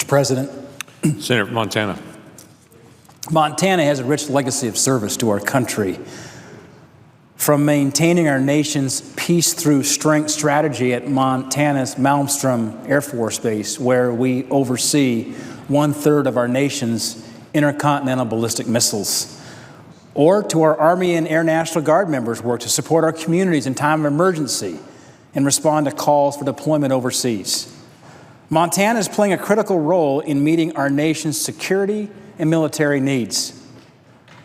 President, Senator from Montana. Montana has a rich legacy of service to our country. From maintaining our nation's peace through strength strategy at Montana's Malmstrom Air Force Base, where we oversee 1/3 of our nation's intercontinental ballistic missiles, or to our Army and Air National Guard members' work to support our communities in time of emergency and respond to calls for deployment overseas. Montana is playing a critical role in meeting our nation's security and military needs.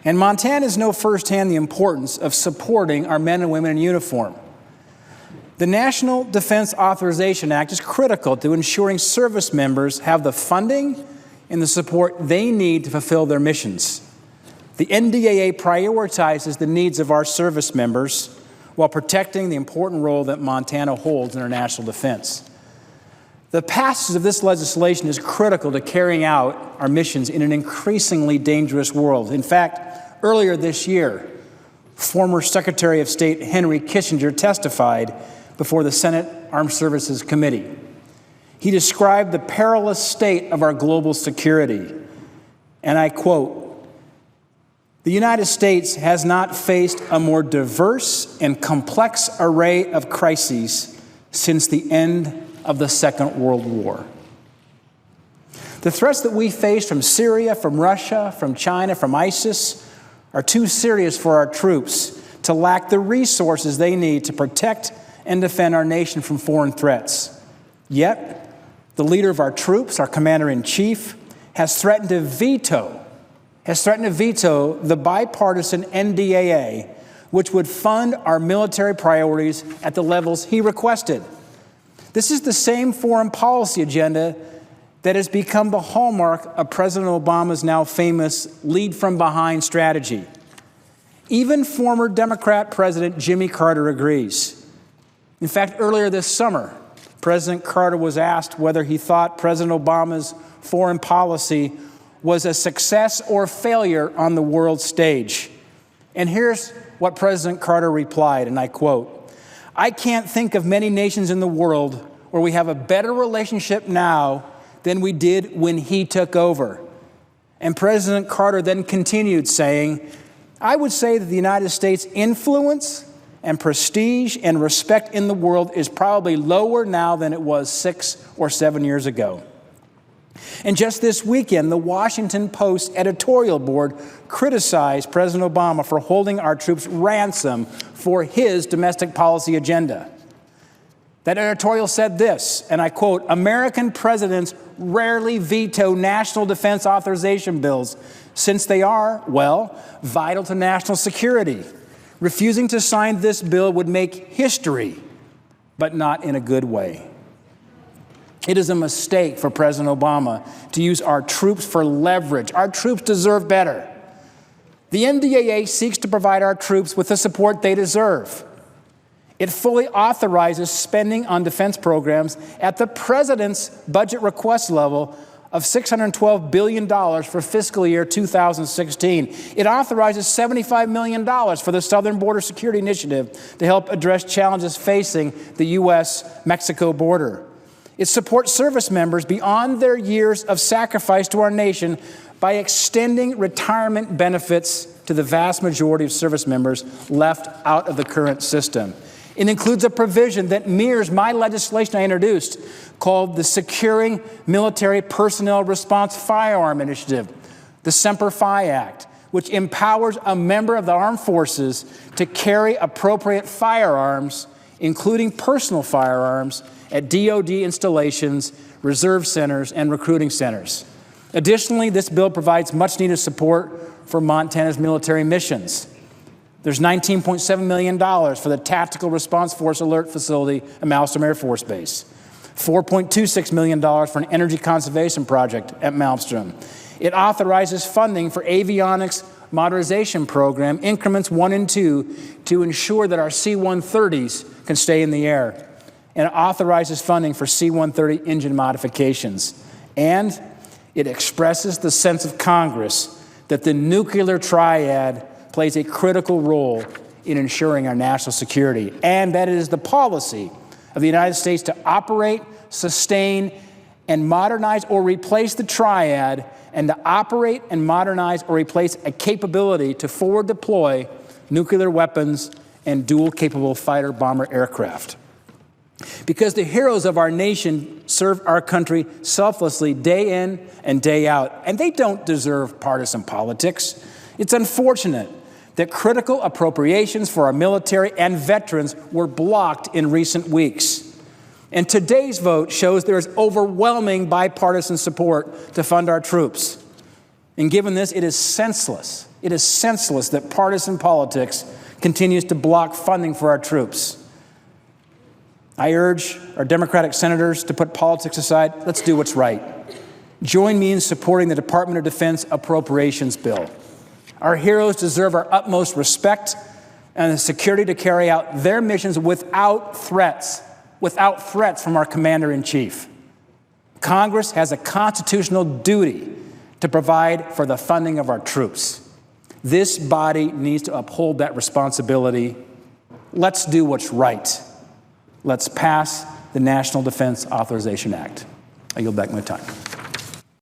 And Montanans know firsthand the importance of supporting our men and women in uniform. The National Defense Authorization Act is critical to ensuring service members have the funding and the support they need to fulfill their missions. The NDAA prioritizes the needs of our service members while protecting the important role that Montana holds in our national defense. The passage of this legislation is critical to carrying out our missions in an increasingly dangerous world. In fact, earlier this year, former Secretary of State Henry Kissinger testified before the Senate Armed Services Committee. He described the perilous state of our global security, and I quote, "The United States has not faced a more diverse and complex array of crises since the end of the Second World War." The threats that we face from Syria, from Russia, from China, from ISIS are too serious for our troops to lack the resources they need to protect and defend our nation from foreign threats. Yet, the leader of our troops, our commander-in-chief, has threatened to veto the bipartisan NDAA, which would fund our military priorities at the levels he requested. This is the same foreign policy agenda that has become the hallmark of President Obama's now famous lead-from-behind strategy. Even former Democrat President Jimmy Carter agrees. In fact, earlier this summer, President Carter was asked whether he thought President Obama's foreign policy was a success or failure on the world stage. And here's what President Carter replied, and I quote, "I can't think of many nations in the world where we have a better relationship now than we did when he took over." And President Carter then continued saying, "I would say that the United States' influence and prestige and respect in the world is probably lower now than it was 6 or 7 years ago." And just this weekend, the Washington Post editorial board criticized President Obama for holding our troops ransom for his domestic policy agenda. That editorial said this, and I quote, "American presidents rarely veto national defense authorization bills since they are, well, vital to national security. Refusing to sign this bill would make history, but not in a good way." It is a mistake for President Obama to use our troops for leverage. Our troops deserve better. The NDAA seeks to provide our troops with the support they deserve. It fully authorizes spending on defense programs at the president's budget request level of $612 billion for fiscal year 2016. It authorizes $75 million for the Southern Border Security Initiative to help address challenges facing the U.S.-Mexico border. It supports service members beyond their years of sacrifice to our nation by extending retirement benefits to the vast majority of service members left out of the current system. It includes a provision that mirrors my legislation I introduced called the Securing Military Personnel Response Firearm Initiative, the Semper Fi Act, which empowers a member of the armed forces to carry appropriate firearms, including personal firearms, at DoD installations, reserve centers, and recruiting centers. Additionally, this bill provides much-needed support for Montana's military missions. There's $19.7 million for the Tactical Response Force Alert Facility at Malmstrom Air Force Base, $4.26 million for an energy conservation project at Malmstrom. It authorizes funding for avionics modernization program, increments 1 and 2, to ensure that our C-130s can stay in the air. And it authorizes funding for C-130 engine modifications. And it expresses the sense of Congress that the nuclear triad plays a critical role in ensuring our national security, and that it is the policy of the United States to operate, sustain, and modernize or replace the triad, and to operate and modernize or replace a capability to forward deploy nuclear weapons and dual-capable fighter-bomber aircraft. Because the heroes of our nation serve our country selflessly day in and day out, and they don't deserve partisan politics. It's unfortunate that critical appropriations for our military and veterans were blocked in recent weeks. And today's vote shows there is overwhelming bipartisan support to fund our troops. And given this, it is senseless. It is senseless that partisan politics continues to block funding for our troops. I urge our Democratic senators to put politics aside. Let's do what's right. Join me in supporting the Department of Defense appropriations bill. Our heroes deserve our utmost respect and the security to carry out their missions without threats from our commander-in-chief. Congress has a constitutional duty to provide for the funding of our troops. This body needs to uphold that responsibility. Let's do what's right. Let's pass the National Defense Authorization Act. I yield back my time.